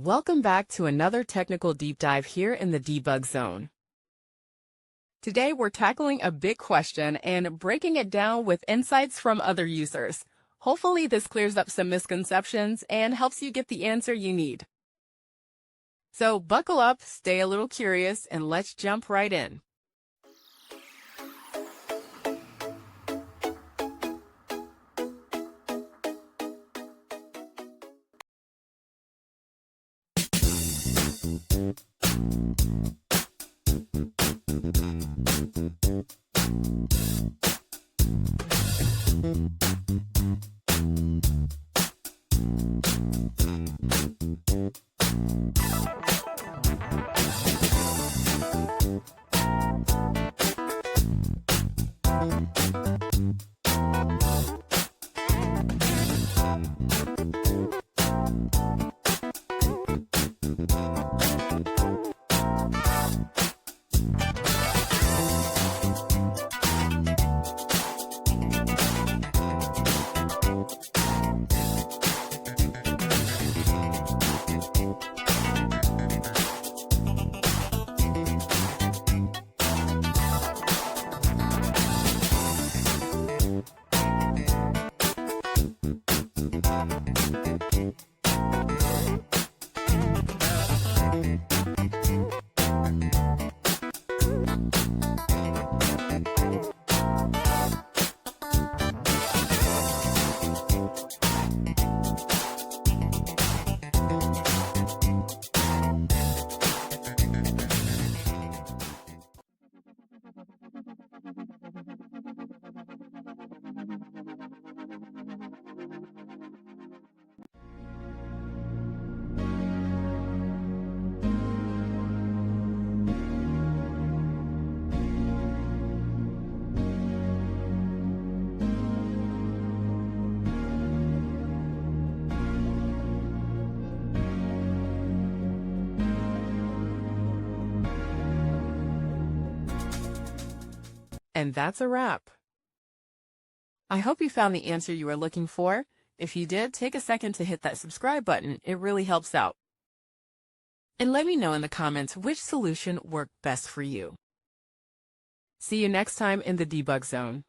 Welcome back to another technical deep dive here in the debug zone. Today we're tackling a big question and breaking it down with insights from other users. Hopefully this clears up some misconceptions and helps you get the answer you need. So buckle up, stay a little curious, and let's jump right in. And that's a wrap. I hope you found the answer you were looking for. If you did, take a second to hit that subscribe button. It really helps out. And let me know in the comments which solution worked best for you. See you next time in the debug zone.